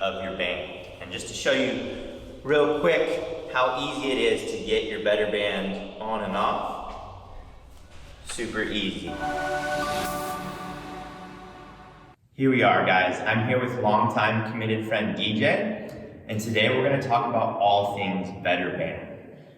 of your band. And just to show you real quick how easy it is to get your better band on and off, super easy. Here we are, guys. I'm here with longtime committed friend DJ, and today we're going to talk about all things better band.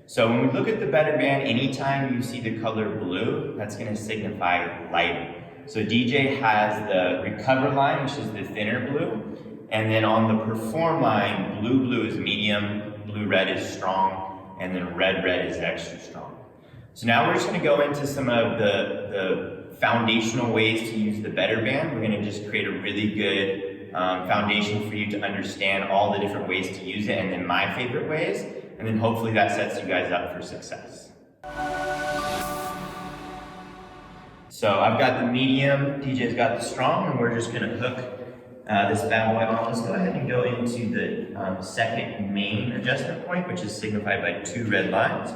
So when we look at the better band, anytime you see the color blue, that's going to signify lighting. So DJ has the recover line, which is the thinner blue, and then on the perform line, blue is medium, blue-red is strong, and then red is extra strong. So now we're just going to go into some of the foundational ways to use the better band. We're going to just create a really good foundation for you to understand all the different ways to use it, and then my favorite ways, and then hopefully that sets you guys up for success. So I've got the medium, DJ's got the strong, and we're just going to hook this bad boy on. Let's go ahead and go into the second main adjustment point, which is signified by 2 red lines.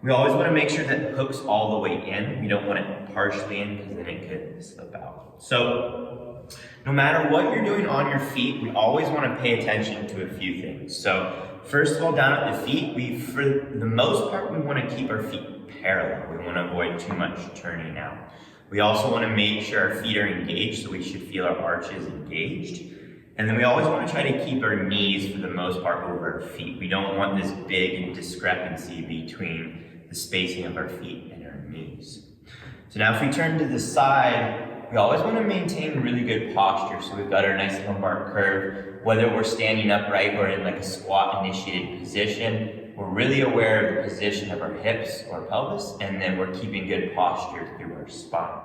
We always want to make sure that it hooks all the way in. We don't want it partially in because then it could slip out. So no matter what you're doing on your feet, we always want to pay attention to a few things. So first of all, down at the feet, for the most part, we want to keep our feet parallel. We want to avoid too much turning out. We also want to make sure our feet are engaged, so we should feel our arches engaged. And then we always want to try to keep our knees, for the most part, over our feet. We don't want this big discrepancy between the spacing of our feet and our knees. So now if we turn to the side, we always want to maintain really good posture. So we've got our nice lumbar curve. Whether we're standing upright or in like a squat initiated position, we're really aware of the position of our hips or pelvis, and then we're keeping good posture through our spine.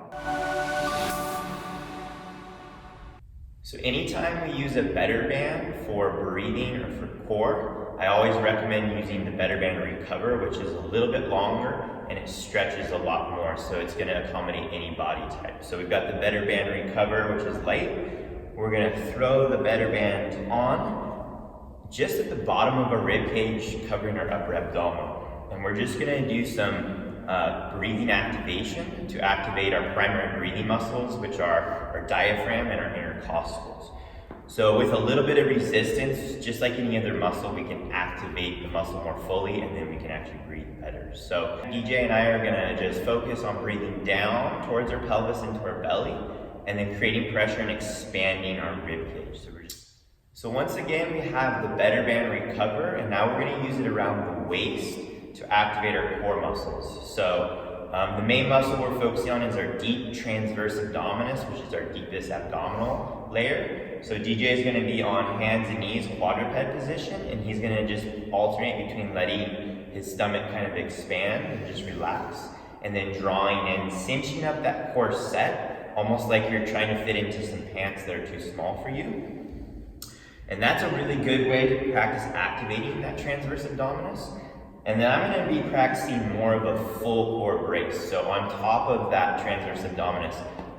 So anytime we use a better band for breathing or for core, I always recommend using the better band recover, which is a little bit longer and it stretches a lot more, so it's going to accommodate any body type. So we've got the better band recover, which is light. We're going to throw the better band on just at the bottom of our rib cage, covering our upper abdominal. And we're just going to do some breathing activation to activate our primary breathing muscles, which are our diaphragm and our intercostals. So with a little bit of resistance, just like any other muscle, we can activate the muscle more fully, and then we can actually breathe better. So DJ and I are gonna just focus on breathing down towards our pelvis into our belly, and then creating pressure and expanding our rib cage. So once again, we have the better band recover, and now we're gonna use it around the waist to activate our core muscles. So the main muscle we're focusing on is our deep transverse abdominis, which is our deepest abdominal layer. So DJ is going to be on hands and knees, quadruped position, and he's going to just alternate between letting his stomach kind of expand and just relax, and then drawing in, cinching up that core set, almost like you're trying to fit into some pants that are too small for you. And that's a really good way to practice activating that transverse abdominis. And then I'm going to be practicing more of a full core brace. So on top of that transverse abdominis,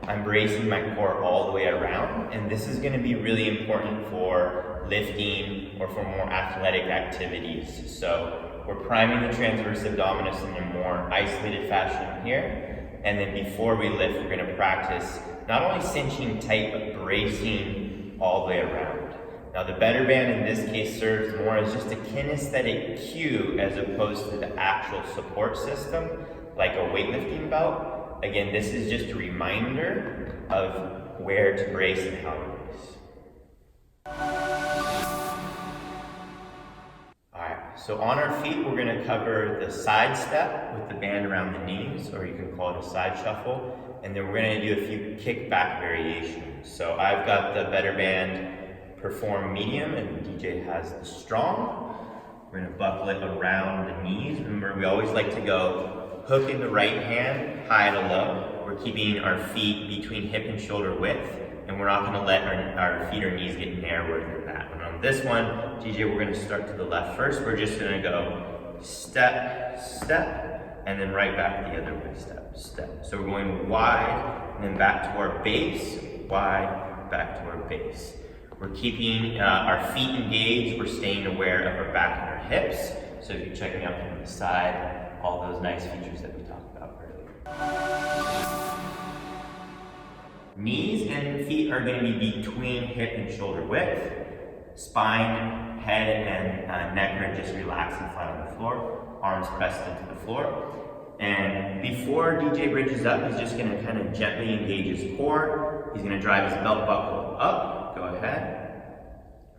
I'm bracing my core all the way around. And this is going to be really important for lifting or for more athletic activities. So we're priming the transverse abdominis in a more isolated fashion here. And then before we lift, we're going to practice not only cinching tight, but bracing all the way around. Now the better band in this case serves more as just a kinesthetic cue as opposed to the actual support system, like a weightlifting belt. Again, this is just a reminder of where to brace and how to brace. Alright, so on our feet we're going to cover the side step with the band around the knees, or you can call it a side shuffle, and then we're going to do a few kickback variations. So I've got the better band perform medium, and DJ has the strong. We're going to buckle it around the knees. Remember, we always like to go hook in the right hand, high to low. We're keeping our feet between hip and shoulder width, and we're not going to let our feet or knees get narrower than that. And on this one, DJ, we're going to start to the left first. We're just going to go step, step, and then right back the other way, step, step. So we're going wide, and then back to our base, wide, back to our base. We're keeping our feet engaged. We're staying aware of our back and our hips. So if you're checking out from the side, all those nice features that we talked about earlier. Knees and feet are going to be between hip and shoulder width. Spine, head, and neck are just relaxing flat on the floor, arms pressed into the floor. And before DJ bridges up, he's just gonna kind of gently engage his core. He's gonna drive his belt buckle up, go ahead.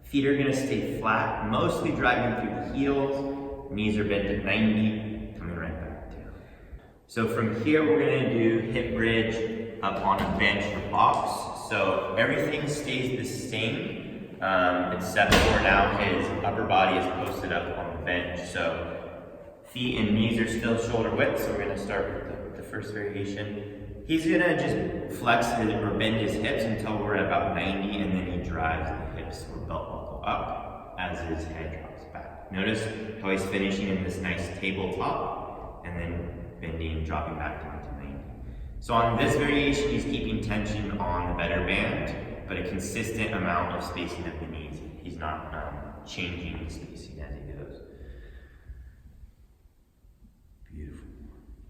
Feet are gonna stay flat, mostly driving through the heels. Knees are bent at 90, coming right back down. So from here, we're gonna do hip bridge up on a bench or box. So everything stays the same, except for now his upper body is posted up on the bench. So feet and knees are still shoulder width, so we're gonna start with the first variation. He's gonna just flex or bend his hips until we're at about 90, and then he drives the hips or belt buckle up as his head drops back. Notice how he's finishing in this nice tabletop, and then bending and dropping back down to 90. So on this variation, he's keeping tension on the better band, but a consistent amount of spacing of the knees. He's not changing the spacing as he goes. Beautiful.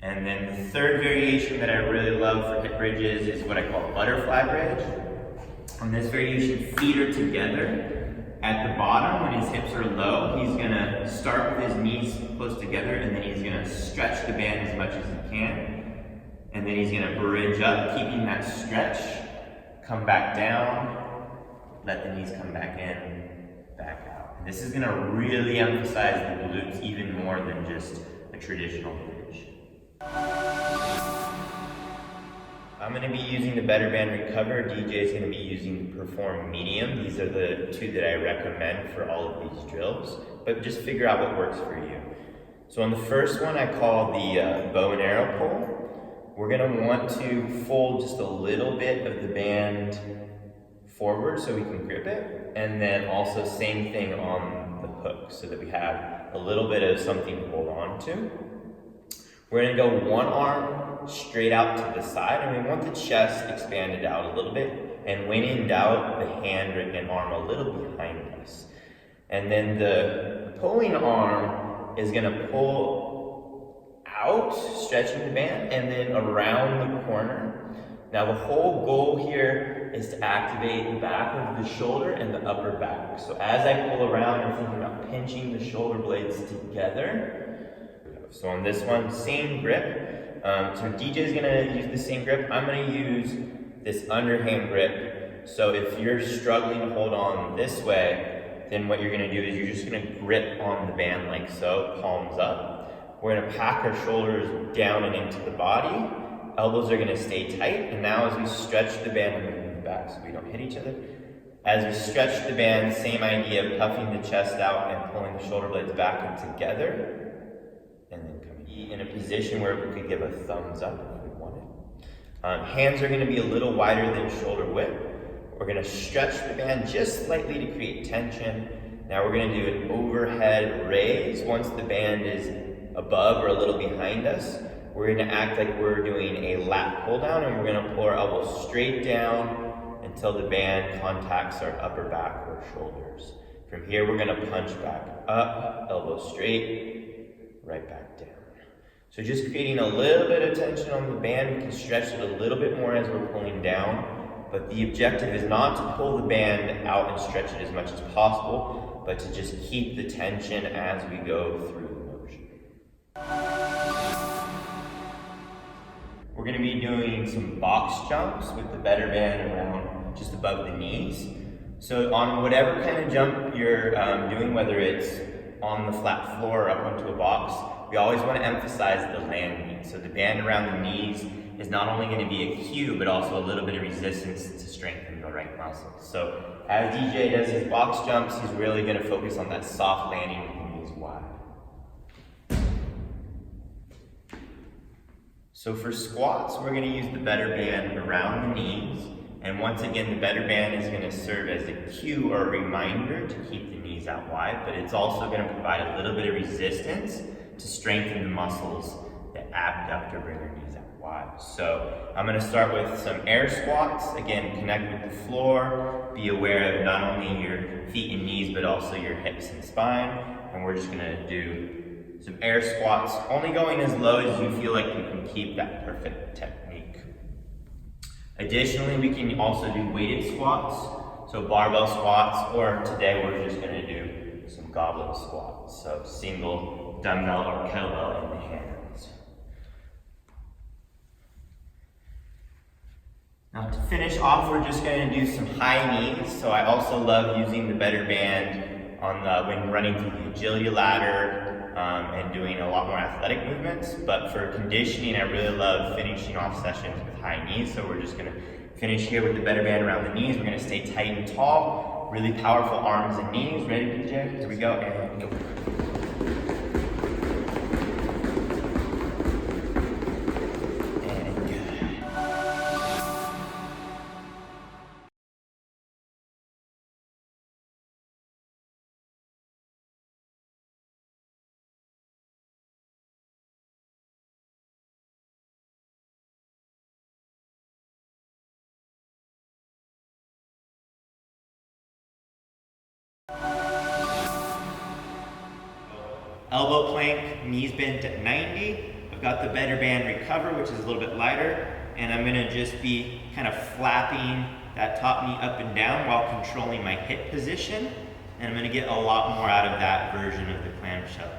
And then the third variation that I really love for hip bridges is what I call butterfly bridge. On this variation, feet are together. At the bottom, when his hips are low, he's gonna start with his knees close together, and then he's gonna stretch the band as much as he can. And then he's gonna bridge up, keeping that stretch, come back down, let the knees come back in, back out. And this is gonna really emphasize the glutes even more than just a traditional bridge. I'm going to be using the Better Band Recover. DJ is going to be using the Perform Medium. These are the two that I recommend for all of these drills, but just figure out what works for you. So on the first one, I call the bow and arrow pull. We're going to want to fold just a little bit of the band forward so we can grip it, and then also same thing on the hook so that we have a little bit of something to hold on to. We're going to go one arm straight out to the side, and we want the chest expanded out a little bit, and when in doubt, the hand and arm a little behind us. And then the pulling arm is going to pull out, stretching the band, and then around the corner. Now the whole goal here is to activate the back of the shoulder and the upper back. So as I pull around, I'm thinking about pinching the shoulder blades together. So on this one, same grip. So DJ is gonna use the same grip. I'm gonna use this underhand grip. So if you're struggling to hold on this way, then what you're gonna do is you're just gonna grip on the band like so, palms up. We're gonna pack our shoulders down and into the body. Elbows are gonna stay tight. And now as we stretch the band, I'm gonna move back so we don't hit each other. As we stretch the band, same idea of puffing the chest out and pulling the shoulder blades back and together. And then coming in a position where we could give a thumbs up if we wanted. Hands are going to be a little wider than shoulder width. We're going to stretch the band just slightly to create tension. Now we're going to do an overhead raise. Once the band is above or a little behind us, we're going to act like we're doing a lat pull down, and we're going to pull our elbows straight down until the band contacts our upper back or shoulders. From here, we're going to punch back up, elbows straight, right back down. So just creating a little bit of tension on the band. We can stretch it a little bit more as we're pulling down, but the objective is not to pull the band out and stretch it as much as possible, but to just keep the tension as we go through the motion. We're going to be doing some box jumps with the better band around just above the knees. So on whatever kind of jump you're doing, whether it's on the flat floor or up onto a box, we always want to emphasize the landing. So the band around the knees is not only going to be a cue, but also a little bit of resistance to strengthen the right muscles. So as DJ does his box jumps, he's really going to focus on that soft landing with the knees wide. So for squats, we're going to use the better band around the knees. And once again, the better band is going to serve as a cue or a reminder to keep the knees out wide, but it's also going to provide a little bit of resistance to strengthen the muscles that abductor bring our knees out wide. So I'm going to start with some air squats. Again, connect with the floor. Be aware of not only your feet and knees, but also your hips and spine. And we're just going to do some air squats, only going as low as you feel like you can keep that perfect technique. Additionally, we can also do weighted squats. So barbell squats, or today we're just gonna do some goblet squats. So single dumbbell or kettlebell in the hands. Now to finish off, we're just gonna do some high knees. So I also love using the better band when running through the agility ladder and doing a lot more athletic movements. But for conditioning, I really love finishing off sessions with high knees. So we're just gonna finish here with the better band around the knees. We're gonna stay tight and tall, really powerful arms and knees. Ready, DJ? Here we go, and go. Elbow plank, knees bent at 90. I've got the better band recover, which is a little bit lighter, and I'm gonna just be kind of flapping that top knee up and down while controlling my hip position, and I'm gonna get a lot more out of that version of the clamshell.